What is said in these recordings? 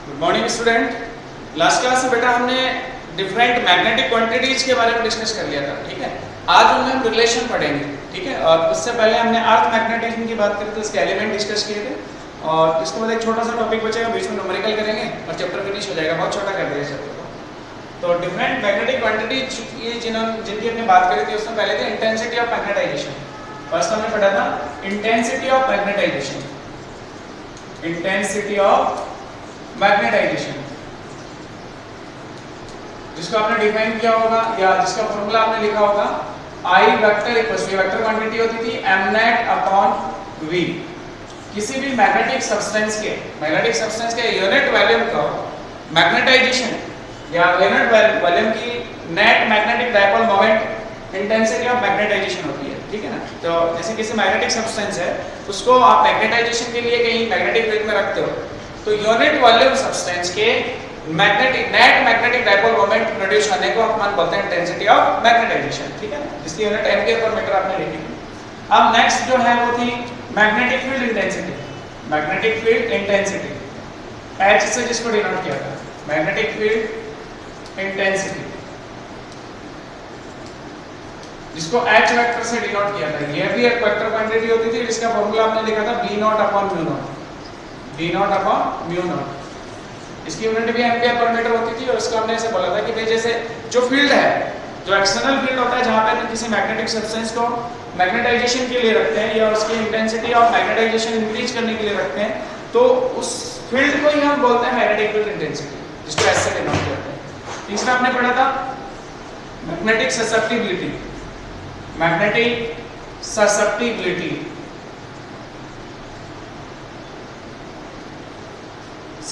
Good morning student. Last class में बेटा हमने डिफरेंट मैग्नेटिक क्वांटिटीज के बारे में डिस्कस कर लिया था, ठीक है। आज हम रिलेशन पढ़ेंगे, ठीक है। और उससे पहले हमने अर्थ मैग्नेटिज्म की बात करी तो उसके एलिमेंट डिस्कस किए थे, और इसके बाद एक छोटा सा टॉपिक बचेगा, बीच में न्यूमेरिकल करेंगे और चैप्टर फिनिश हो जाएगा। बहुत छोटा कर दिया चैप्टर को। तो डिफरेंट मैग्नेटिक क्वांटिटीज जिनकी हमने बात करी थी उसमें पहले थे इंटेंसिटी ऑफ मैग्नेटाइजेशन। फर्स्ट हमने पढ़ा था intensity of magnetisation, intensity of magnetisation, जिसको आपने डिफाइन किया होगा या जिसका फॉर्मूला आपने लिखा होगा, I vector equals to vector quantity होती थी m नेट अपॉन v। किसी भी मैग्नेटिक सब्सटेंस के यूनिट वॉल्यूम का मैग्नेटाइजेशन या यूनिट वॉल्यूम की net magnetic dipole moment intensity of magnetization होती है, ठीक है ना। तो जैसे किसी मैग्नेटिक सब्सटेंस है, उसको आप मैग्नेटाइजेशन के लिए कहीं मैग्नेटिक फील्ड में रखते हो, तो यूनिट वॉल्यूम सब्सटेंस के net magnetic dipole moment produce होने को हम बोलते हैं इंटेंसिटी ऑफ मैग्नेटाइजेशन, ठीक है ना, जिसकी यूनिट एम्पीयर पर मीटर आपने लिखी थी। अब नेक्स्ट जो है वो थी magnetic field intensity. Magnetic field intensity H से जिसको डिनोट किया था, मैग्नेटिक फील्ड इंटेंसिटी, जिसको H वेक्टर से डिनोट किया था। यह भी एक वेक्टर क्वांटिटी होती थी जिसका फॉर्मूला आपने लिखा था B not upon mu not, B not upon mu not. इसकी यूनिट भी एम्पीयर पर मीटर होती थी, और इसको हमने ऐसे बोला था कि भाई जैसे जो फील्ड है, जो एक्सटर्नल फील्ड होता है, जहां पे हम किसी मैग्नेटिक सब्सटेंस को मैग्नेटाइजेशन के लिए रखते हैं या उसकी इंटेंसिटी ऑफ मैग्नेटाइजेशन इंक्रीज करने के लिए रखते हैं, तो उस फील्ड को ही हम बोलते हैं मैग्नेटिक फील्ड इंटेंसिटी, जिसको एस से डिनोट करते हैं। तीसरा आपने पढ़ा था magnetic susceptibility, magnetic susceptibility,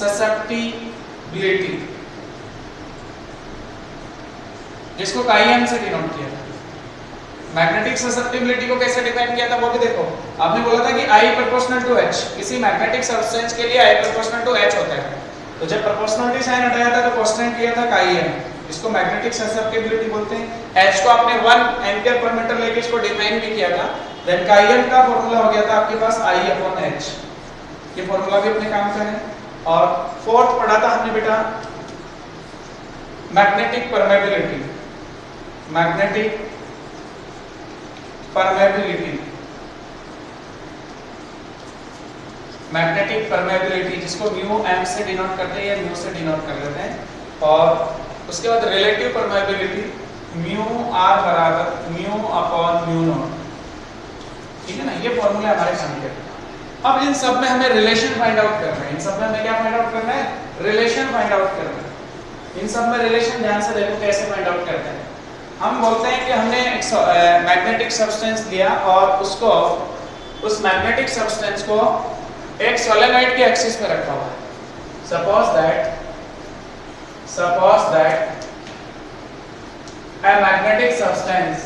susceptibility, जिसको काईएम से डिनोट किया था। मैग्नेटिक ससेप्टिबिलिटी को कैसे डिफाइन किया था वो भी देखो। आपने बोला था कि I प्रोपोर्शनल टू H, किसी मैग्नेटिक सब्सटेंस के लिए I प्रोपोर्शनल टू H होता है। तो जब प्रोपोर्शनलिटी साइन हटाया था तो कांस्टेंट किया था काईएम, इसको मैग्नेटिक ससेप्टिबिलिटी बोलते हैं। H को आपने 1 एम्पीयर पर मीटर लेके इसको डिफाइन भी किया था। देन काईएम का फॉर्मूला हो गया था आपके पास I अपॉन H। ये फॉर्मूला भी अपने काम का है। और फोर्थ पढ़ा था हमने बेटा magnetic permeability, magnetic permeability, magnetic permeability, जिसको म्यू एम से डिनोट करते हैं या म्यू से डिनोट कर लेते हैं। और उसके बाद रिलेटिव परमेबिलिटी, म्यू आर बराबर म्यू अपॉन म्यू नॉट, ठीक है ना। ये फॉर्मूला हमारे सामने है। अब इन सब में हमें रिलेशन फाइंड आउट करना है। इन सब में हमें क्या फाइंड आउट करना है? रिलेशन फाइंड आउट करना है। इन सब में रिलेशन ध्यान से देखो कैसे फाइंड आउट करते हैं। हम बोलते हैं कि हमने एक मैग्नेटिक सब्सटेंस लिया और उसको, उस मैग्नेटिक सब्सटेंस को एक सोलेनॉइड के एक्सिस पे रखा हुआ है। Suppose that a magnetic substance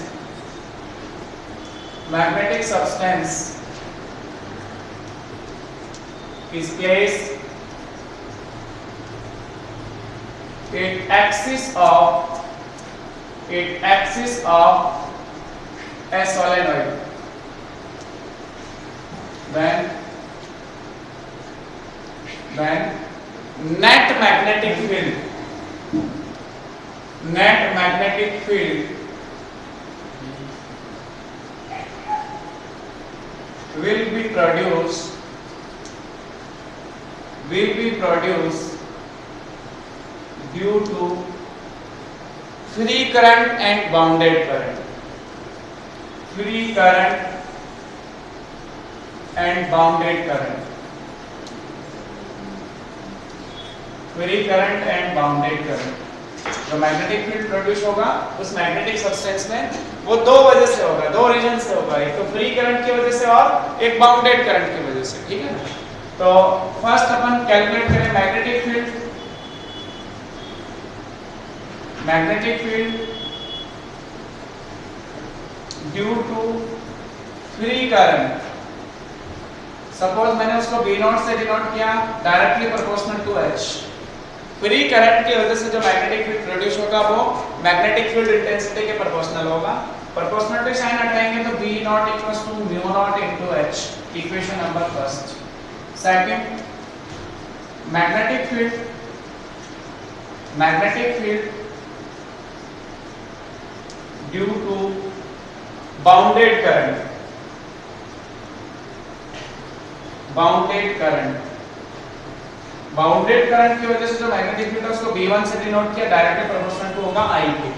is placed at axis of a solenoid, then net magnetic field will be produced due to free current and bounded current, free current and bounded current, free current and bounded current। जो magnetic field produce होगा उस magnetic substance में, वो दो वजह से होगा, दो रीजन से होगा। एक तो फ्री करंट की वजह से और एक बाउंडेड करंट की वजह से, ठीक है ना। तो फर्स्ट अपन कैलकुलेट करें magnetic field. Magnetic field due to free current, suppose मैंने उसको B नॉट से डिनोट किया, directly proportional to H। Free current की वजह से जो मैग्नेटिक फील्ड प्रोड्यूस होगा वो मैग्नेटिक फील्ड इंटेंसिटी के प्रोपोर्शनल होगा। प्रोपोर्शनलिटी साइन हटाएंगे तो B not equals to mu not into H, equation number first. Second, magnetic field magnetic field due to bounded current, bounded current, bounded current की वजह से जो मैग्नेटिक फील्ड है उसको B1 से डिनोट किया, डायरेक्टली प्रोपोर्शनल टू होगा I के,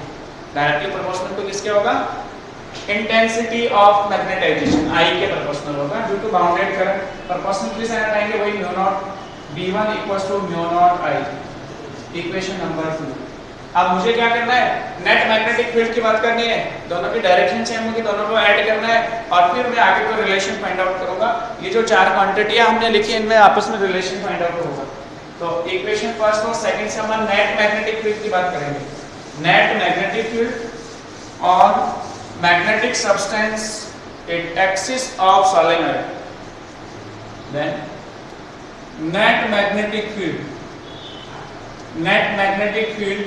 डायरेक्टली प्रोपोर्शनल टू किसके होगा, इंटेंसिटी ऑफ मैग्नेटाइजेशन I के प्रोपोर्शनल होगा due to bounded current. Proportionally से हटाएंगे वही mu not B1 equals to mu not I, equation number 2। अब मुझे क्या करना है, नेट मैग्नेटिक फील्ड की बात करनी है, दोनों की डायरेक्शन सेम होगी, दोनों को ऐड करना है और फिर मैं आगे को रिलेशन फाइंड आउट करूंगा। ये जो चार क्वांटिटियां हमने लिखी है इनमें आपस में रिलेशन फाइंड आउट होगा। तो इक्वेशन फर्स्ट और सेकंड से हम नेट मैग्नेटिक फील्ड की बात करेंगे। नेट मैग्नेटिक फील्ड और magnetic substance at axis of solenoid, then net magnetic field, net magnetic field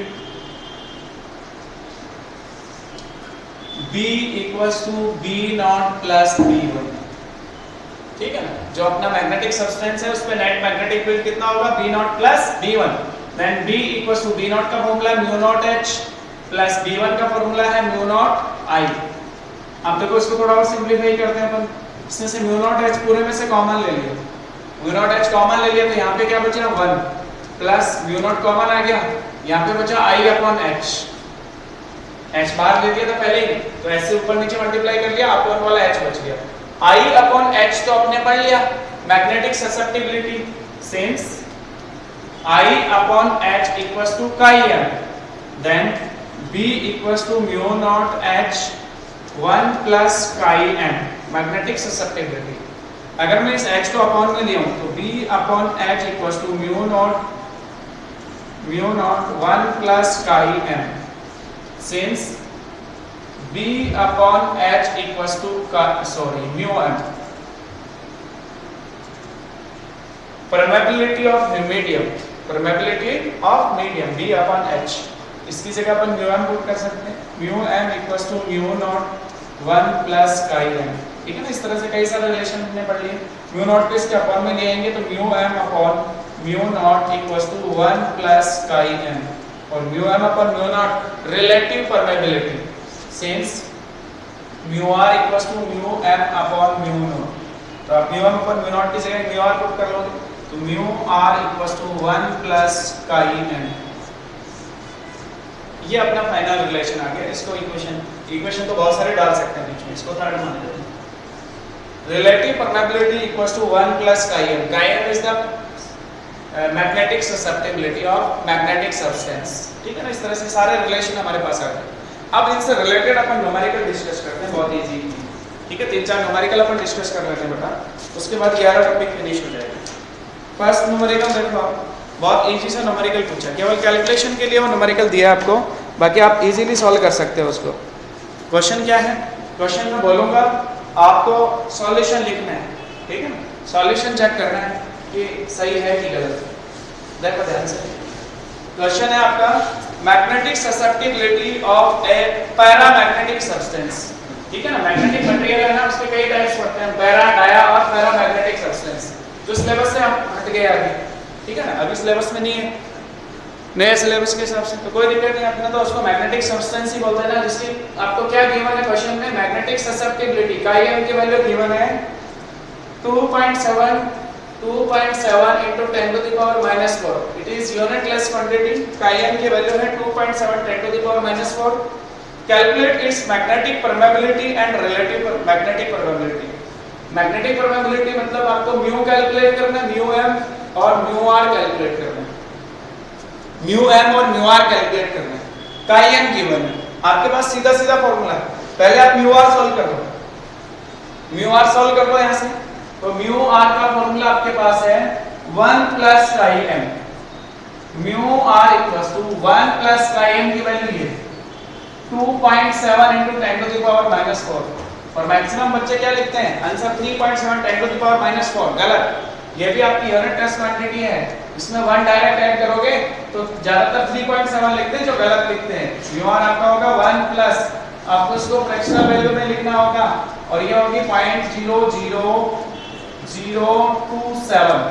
B equals to B not plus B1, ठीक है ना। जो अपना मैग्नेटिक सब्सटेंस है उस पे नेट मैग्नेटिक फील्ड कितना होगा, B not plus B1, then B equals to B not का formula mu not H plus B1 का फॉर्मूला है म्यू नॉट I। अब देखो इसको थोड़ा और सिंपलीफाई करते हैं अपन, इसमें से म्यू नॉट H पूरे में से कॉमन ले लिया, म्यू नॉट H कॉमन ले लिया तो यहाँ पे क्या बचा 1 प्लस म्यू नॉट कॉमन आ गया, यहाँ पे बचा I अपॉन H, H बाहर ले लिया था पहले ही तो ऐसे ऊपर नीचे मल्टीप्लाई कर लिया, अपॉन वाला H बच गया। I अपॉन H तो आपने पढ़ लिया magnetic susceptibility, since I upon H equals to chi M, then B equals to mu not H 1 plus chi M, magnetic susceptibility. अगर मैं इस H को अपॉन में लिया तो B upon H equals to mu not 1 plus chi M, since B upon H equals to mu M, permeability of medium, permeability of medium B upon H, इसकी जगह अपन mu M put कर सकते हैं, mu M equals to mu not 1 plus chi M, ठीक है ना। इस तरह से कई सारे रिलेशन हमने पढ़ लिए। mu नॉट को इसके अपॉन में ले आएंगे तो mu M upon mu not equals to 1 plus chi M, और mu m upon mu not relative permeability, since mu r equals to mu m upon mu not, तो आप mu m upon mu not की जगह mu r put कर लोगे तो mu r equals to 1 plus chi m. ये अपना final relation आ गया। इसको इक्वेशन तो बहुत सारे डाल सकते हैं बीच में, इसको थर्ड मान लेते हैं। Relative permeability equals to 1 plus chi m, chi m is the magnetic susceptibility of magnetic substance, ठीक है ना। इस तरह से सारे रिलेशन हमारे पास आ गए। अब इनसे रिलेटेड अपन न्यूमेरिकल डिस्कस करते हैं, बहुत इजी, ठीक है। 3-4 न्यूमेरिकल अपन डिस्कस कर लेते हैं बेटा, उसके बाद 11 टॉपिक फिनिश हो जाएगा। फर्स्ट न्यूमेरिकल देखो, बहुत इजी सा न्यूमेरिकल पूछा, केवल कैलकुलेशन के लिए वो न्यूमेरिकल दिया है आपको, बाकी आप इजीली सॉल्व कर सकते हो उसको। क्वेश्चन क्या है, क्वेश्चन में बोलूंगा आपको सॉल्यूशन लिखना है, ठीक है ना। सॉल्यूशन चेक करना है कि सही है कि गलत है। देखो ध्यान से, क्वेश्चन है आपका magnetic susceptibility of A paramagnetic substance, ठीक है ना। मैग्नेटिक मटेरियल है ना, उसके कई टाइप्स पढ़ते हैं, पैरा, डाया और पैरामैग्नेटिक सब्सटेंस। जो सिलेबस से हम हट गए आगे, ठीक है ना, अभी सिलेबस में नहीं है, नए सिलेबस के हिसाब से तो कोई दिक्कत नहीं। अपना तो उसको मैग्नेटिक सब्सटेंस ही बोलते हैं ना, जिसकी आपको क्या गिवन है क्वेश्चन में, मैग्नेटिक ससेप्टिबिलिटी का की वैल्यू गिवन है 2.7 into 10 to the power minus 4, it is unitless quantity, chi m की वैल्यू है 2.7 10 to the power minus 4। calculate its magnetic permeability and relative magnetic permeability। Magnetic permeability मतलब आपको mu calculate करना है, mu M और mu R calculate करना है, mu M और म्यू आर कैलकुलेट करना है। chi m गिवन है आपके पास, सीधा फॉर्मूला है, पहले आप म्यू आर सॉल्व कर लो, म्यू आर सॉल्व कर लो यहां से, तो म्यू आर का फॉर्मूला आपके पास है 1 plus chi m, mu r equals to 1 plus chi m की वैल्यू ये 2.7 into 10 to the power minus 4, और मैक्सिमम बच्चे क्या लिखते हैं answer 3.7 10 to the power minus 4, गलत। ये भी आपकी यूनिट टेस्ट क्वांटिटी है, इसमें 1 डायरेक्ट ऐड करोगे तो ज्यादातर 3.7 लिखते हैं जो गलत लिखते हैं। म्यू आर आपका होगा 1 प्लस, आपको इसको फ्रैक्शनल वैल्यू में लिखना होगा और ये होगी 0.00027,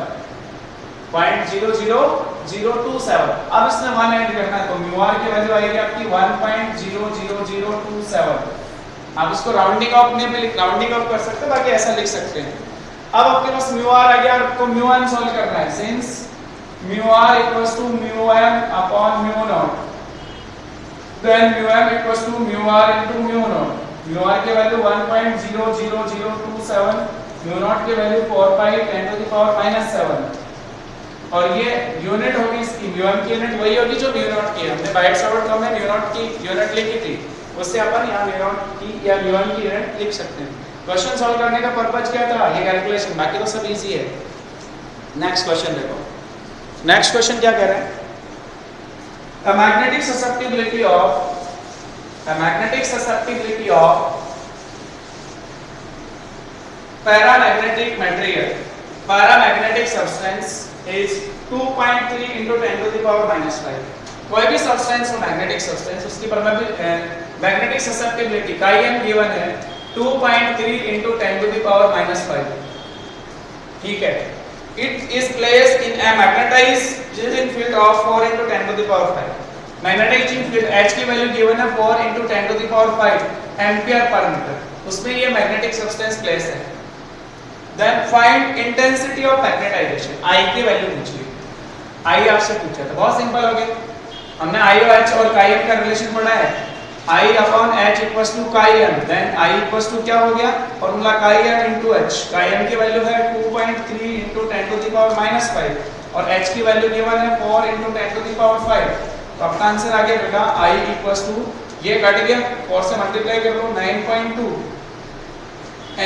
0.00027। अब इसमें 1 ऐड करना है तो म्यू आर की वैल्यू आएगी आपकी 1.00027। आप इसको राउंडिंग ऑफ में भी राउंडिंग ऑफ कर सकते हैं, बाकी ऐसा लिख सकते हैं। अब आपके पास म्यू आर आ गया, आपको म्यू एम सॉल्व करना है। Since mu r equals to mu m upon mu not, then mu m equals to mu r into mu not. Mu r की वैल्यू 1.00027, म्यू नॉट की value 4 pi 10 to the power -7। और ये unit होगी इसकी, mu m की unit वही होगी जो म्यू नॉट की है। हमने बाइट सॉर्ट टर्म में म्यू नॉट की यूनिट लिखी थी, उससे अपन यहाँ म्यू नॉट की या म्यू एम की यूनिट लिख सकते हैं। क्वेश्चन सॉल्व करने का पर्पस क्या था, ये कैलकुलेशन, बाकी तो सब इजी है। नेक्स्ट क्वेश्चन देखो, नेक्स्ट क्वेश्चन क्या कह रहा है, a magnetic susceptibility of paramagnetic material, paramagnetic substance is 2.3 into 10 to the power -5। कोई भी सब्सटेंस हो, मैग्नेटिक सब्सटेंस, उसकी मैग्नेटिक ससेप्टिबिलिटी का m गिवन है 2.3 into 10 to the power -5। ठीक है, it is placed in a magnetizing field of 4 into 10 to the power 5। Magnetizing field H की value given है 4 into 10 to the power 5 ampere per metre, उसमें ये magnetic substance place है। Then find intensity of magnetization, I की value पूछी, I आपसे पूछा था, बहुत सिंपल हो गया। हमने I और H और chi-m का रिलेशन पढ़ा है, I upon H equals to chi-m, then I equals to क्या हो गया, formula chi-m into H। chi-m की वैल्यू है 2.3 into 10 to the power -5 और H की वैल्यू गिवन है 4 into 10 to the power 5। तो अपना आंसर आ गया बेटा I equals to, ये कट गया 4 से मल्टीप्लाई कर लो, 9.2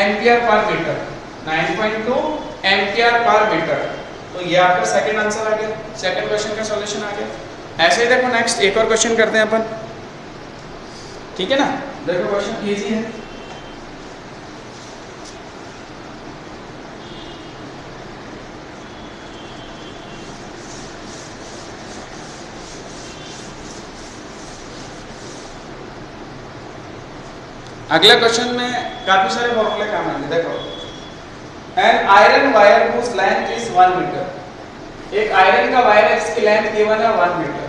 ampere per metre, 9.2 ampere per metre. तो ये आपका सेकंड आंसर आ गया, सेकंड क्वेश्चन का सॉल्यूशन आ गया। ऐसे ही देखो नेक्स्ट एक और क्वेश्चन करते हैं अपन, ठीक है ना। देखो क्वेश्चन इजी है, अगले क्वेश्चन में काफी सारे फॉर्मूले काम आएंगे। देखो, an iron wire whose length is 1 मीटर, एक आयरन का वायर है जिसकी लेंथ गिवन है 1 मीटर,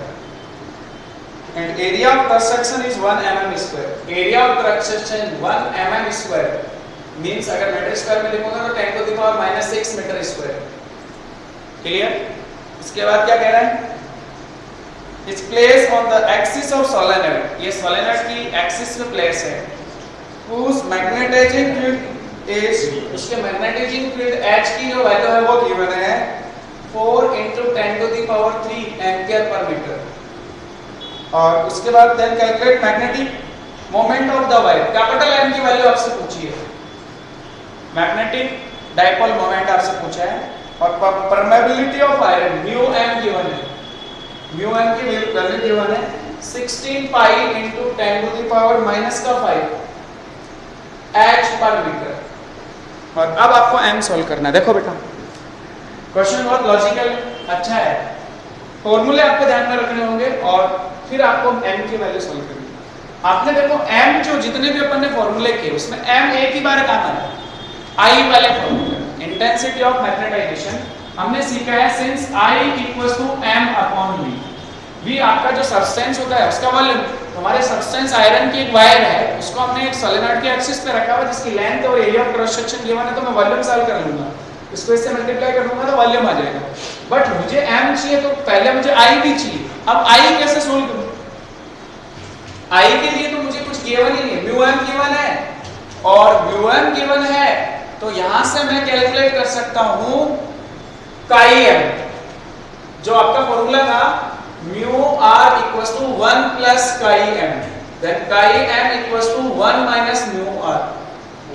and area of cross section is 1 mm square. Area of cross section 1 mm square means अगर मीटर स्क्वायर में लिखूंगा तो 10 to the power -6 metre square. Clear. इसके बाद क्या कह रहा है, it's place on the axis of solenoid, ये सोलेनॉइड की एक्सिस पे प्लेस है। whose मैग्नेटाइजिंग फील्ड इज, उसके मैग्नेटाइजिंग फील्ड H की जो वैल्यू है वो गिवन है 4 into 10 to the power 3 ampere per metre. और उसके बाद then calculate magnetic moment of the wire, capital M की वैल्यू आपसे पूछी है, मैग्नेटिक डाइपोल मोमेंट आपसे पूछा है। और permeability of iron mu m given है, म्यू m की वैल्यू गिवन है 16 pi into 10 to the power -5 H पर मीटर। और अब आपको m सॉल्व करना है। देखो बेटा क्वेश्चन बहुत लॉजिकल अच्छा है, फॉर्मूले आपको ध्यान में रखने होंगे और फिर आपको m की वैल्यू सॉल्व करनी है। आपने देखो m जो जितने भी अपन ने फॉर्मूले किए उसमें m एक ही बार काम आया, I वाले फॉर्मूले इंटेंसिटी ऑफ मैग्नेटाइजेशन हमने सीखा है since I equals to m upon v। v आपका जो सब्सटेंस होता है उसका वॉल्यूम, हमारे सब्सटेंस आयरन की एक वायर है, उसको हमने एक सोलेनॉइड के एक्सिस पे रखा हुआ जिसकी लेंथ और area of cross section given है, तो मैं वॉल्यूम सॉल्व कर लूंगा, इसको इससे मल्टीप्लाई कर लूंगा तो वॉल्यूम आ जाएगा। बट मुझे m चाहिए तो पहले मुझे I भी चाहिए। अब I कैसे सोल्व करूं, I के लिए तो मुझे कुछ गिवन ही नहीं है, म्यू m गिवन है और म्यू m गिवन है तो यहां से मैं कैलकुलेट कर सकता हूं chi-m, जो आपका फॉर्मूला था mu r equals to 1 plus chi-m, then chi-m equals to 1 minus mu r।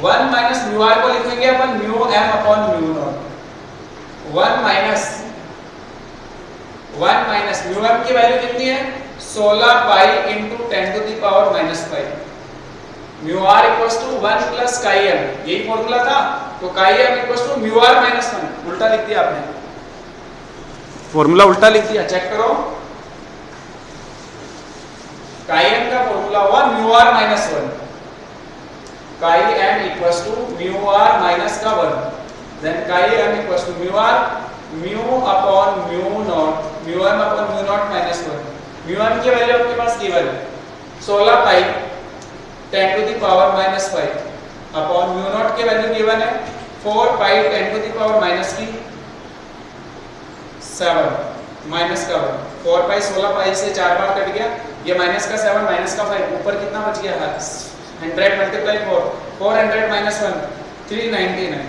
1 minus mu r को लिखेंगे अपन mu m upon mu not. 1 minus mu m की वैल्यू कितनी है 16 pi into 10 to the power -5। Mu r equals to 1 plus chi-m, यही formula था, तो chi-m equals to mu r -1। उल्टा लिख दिया आपने, फॉर्मूला उल्टा लिख दिया, चेक करो। chi-m का फॉर्मूला हुआ mu r -1, chi-m equals to mu r minus का 1, then chi-m equals to mu r mu upon mu not, mu m upon mu not minus 1। Mu m की वैल्यू आपके पास गिवन है 16 pi 10 to the power minus 5 upon mu not की value given है 4 pi 10 to the power minus की 7 minus का 1। 4 पाई 16 पाई से 4 बार cut गया, ये माइनस का 7 माइनस का 5, ऊपर कितना बच गया 100 मल्टीप्लाई 4, 400 माइनस 1 399।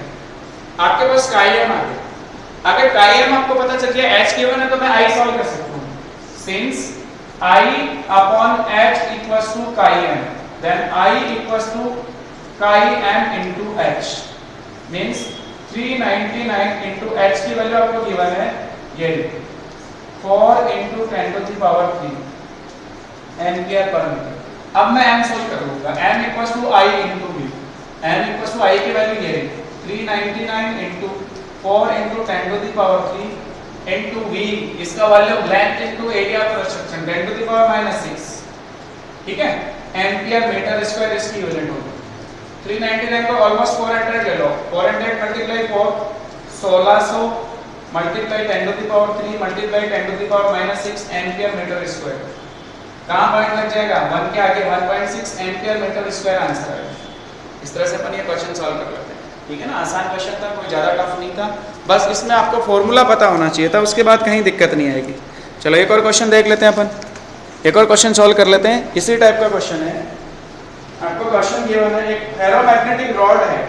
आपके पास काई एम आ गया। अगर काई एम आपको पता चल गया h गिवन है तो मैं i सॉल्व कर सकता हूं। Since i upon h equals to chi m, then i equals to chi m into h means 399 into h की वैल्यू आपको गिवन है ये 4 into 10 to the power 3 ampere per metre. अब मैं m सोल्व कर लूंगा, m equals to i into v, m equals to i की value ये 399 into 4 into 10 to the power 3 into v, इसका value length into area of construction 10 to the power minus 6, ठीक है, ampere metre square इसकी unit होगी। 399 को almost 400 ले लो, 400 multiply 4 1600 multiply 10 to the power 3 multiply 10 to the power minus 6 ampere metre square. कहां point लग जाएगा 1 के आगे 1.6 एम्पियर मीटर स्क्वायर आंसर है। इस तरह से अपन ये क्वेश्चन सॉल्व कर लेते हैं, ठीक है ना। आसान क्वेश्चन था, कोई ज्यादा टफ नहीं था, बस इसमें आपको फॉर्मूला पता होना चाहिए था, उसके बाद कहीं दिक्कत नहीं आएगी। चलो एक और क्वेश्चन देख लेते हैं अपन, एक और क्वेश्चन सॉल्व कर लेते हैं। इसी टाइप का क्वेश्चन है, आपको क्वेश्चन गिवन है एक फेरोमैग्नेटिक रॉड है,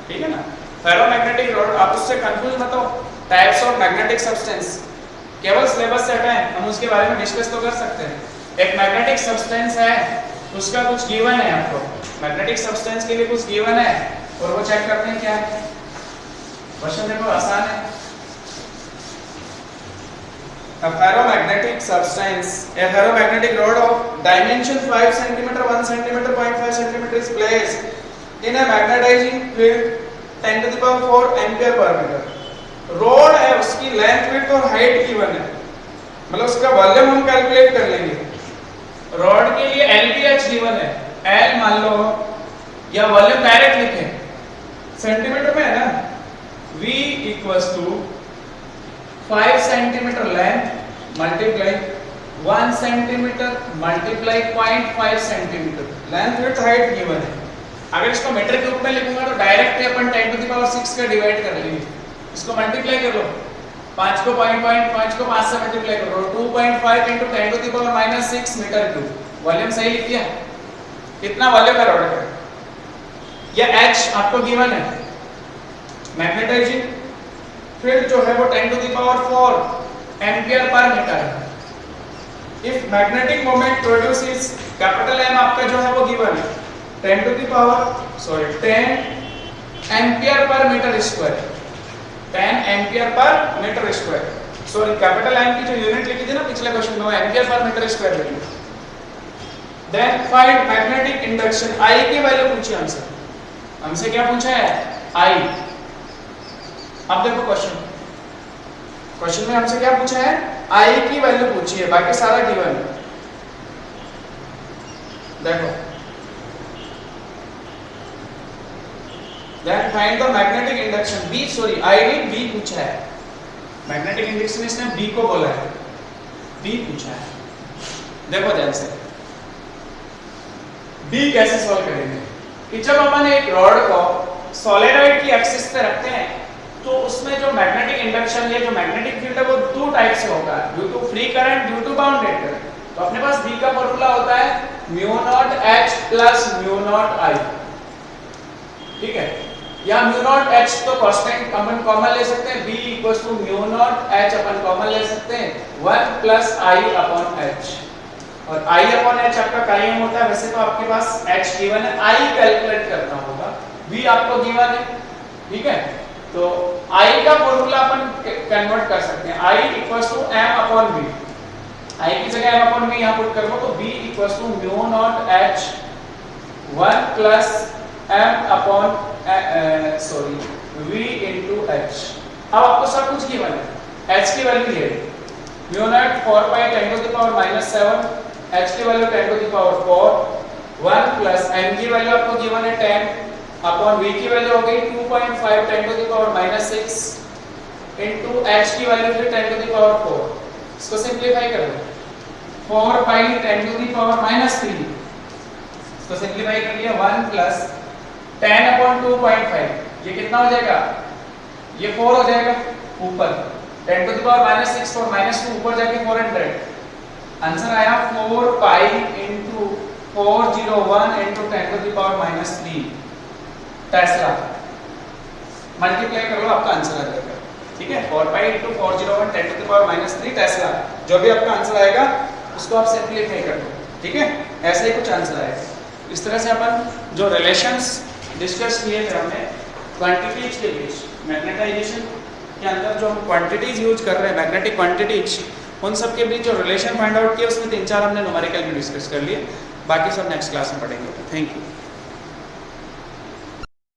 ठीक है ना। फेरोमैग्नेटिक रॉड, आप उससे कंफ्यूज मत हो, टाइप्स ऑफ मैग्नेटिक सब्सटेंस केवल सिलेबस से हटाएं, हम उसके बारे में डिस्कस तो कर सकते हैं। एक मैग्नेटिक सब्सटेंस है, उसका कुछ गिवन है, आपको मैग्नेटिक सब्सटेंस के लिए कुछ गिवन है और वो चेक करते हैं क्या है। क्वेश्चन देखो आसान है। A ferromagnetic substance, a ferromagnetic rod of dimension 5 cm, 1 cm, 0.5 cm is placed in a magnetizing field 10 to the power 4 ampere per meter. Road है, उसकी लेंथ विड्थ और हाइट गिवन है, मतलब उसका वॉल्यूम हम कैलकुलेट कर लेंगे। रॉड के लिए LBH गिवन है, L मान लो, या वॉल्यूम डायरेक्ट लिखे सेंटीमीटर में है ना। V equals to 5 centimetre length multiply 1 centimetre multiply 0.5 centimetre, length width height given है। अगर इसको मीटर क्यूब में लिखूंगा तो डायरेक्ट अपन 10 टू द पावर 6 का डिवाइड कर लेंगे, इसको मल्टीप्लाई कर लो, 5 को 5 को 5 से मल्टीप्लाई करो, 2.5 into 10 to the power minus 6 metre cube. Volume सही लिख दिया, कितना वॉल्यूम का रॉड है। ये H आपको गिवन है, मैग्नेटाइजिंग फील्ड जो है वो 10 to the power 4 ampere per metre है। If magnetic moment produces, capital M आपका जो है वो गिवन है 10 to the power 10 ampere per metre square, 10 ampere per metre square. Sorry, capital M की जो यूनिट लिखी थी ना पिछले क्वेश्चन में, वो एम्पियर पर मीटर स्क्वायर लिखी। Then find magnetic induction, I की वैल्यू पूछी हमसे, हमसे क्या पूछा है I। अब देखो क्वेश्चन में हमसे क्या पूछा है, I की वैल्यू पूछी है, बाकी सारा गिवन है। देखो, Then find the magnetic induction B, sorry I ने B पूछा है, मैग्नेटिक इंडक्शन इसने B को बोला है, B पूछा है। देखो ध्यान से B कैसे सॉल्व करेंगे कि जब अपन एक रॉड को सॉलिडॉइड की एक्सिस पे रखते हैं तो उसमें जो मैग्नेटिक इंडक्शन या जो मैग्नेटिक फील्ड है वो दो टाइप से होगा, due to free current, due to bounded current. तो अपने पास B का फॉर्मूला होता है μ0H प्लस μ0I, ठीक है, या μ0H तो कांस्टेंट अपन कॉमन ले सकते हैं, B इक्वल्स टू μ0H अपन कॉमन ले सकते हैं 1 प्लस I अपॉन H, और I अपॉन H आपका काइम होता है। वैसे तो आपके पास H गिवन है, I कैलकुलेट करना होगा, B आपको गिवन है, ठीक है। तो I का फॉर्मूला अपन कन्वर्ट कर सकते हैं, I equals to M upon V, I की जगह M अपॉन V यहाँ पुट कर लो तो B equals to μ0H 1 plus M upon V into H। अब आपको सब कुछ गिवन है, H की वैल्यू ये μ0 4 pi 10 to the power minus 7, H की value 10 to the power 4, 1 plus M की वैल्यू आपको गिवन है 10 अपॉन V की वैल्यू हो गई 2.5 10 to the power minus 6 into h की वैल्यू थी 10 टू द पावर 4, इसको सिंप्लीफाई कर दो 4 पाई 10 टू द पावर -3, इसको सिंप्लीफाई कर लिया 1 प्लस 10/2.5, ये कितना हो जाएगा, ये 4 हो जाएगा ऊपर 10 टू द पावर -6 और -2 ऊपर जाके 400, आंसर आया 4 pi into 401 into 10 to the power -3 tesla. Multiply कर लो, आपका आंसर आ जाएगा। ठीक है, 4 pi into 401 10 to the power -3 tesla, जो भी आपका आंसर आएगा उसको आप सिंप्लीफाई कर दो। ठीक है, ऐसे ही कुछ आंसर आएगा। इस तरह से अपन जो रिलेशंस डिस्कस किए थे हमने क्वांटिटीज के बीच, मैग्नेटाइजेशन के अंदर जो हम क्वांटिटीज यूज कर रहे हैं, मैग्नेटिक क्वांटिटीज, उन सब के बीच जो रिलेशन फाइंड आउट किया उसमें 3-4 हमने न्यूमेरिकल भी डिस्कस कर लिए, बाकी सब नेक्स्ट क्लास में पढ़ेंगे। Thank you.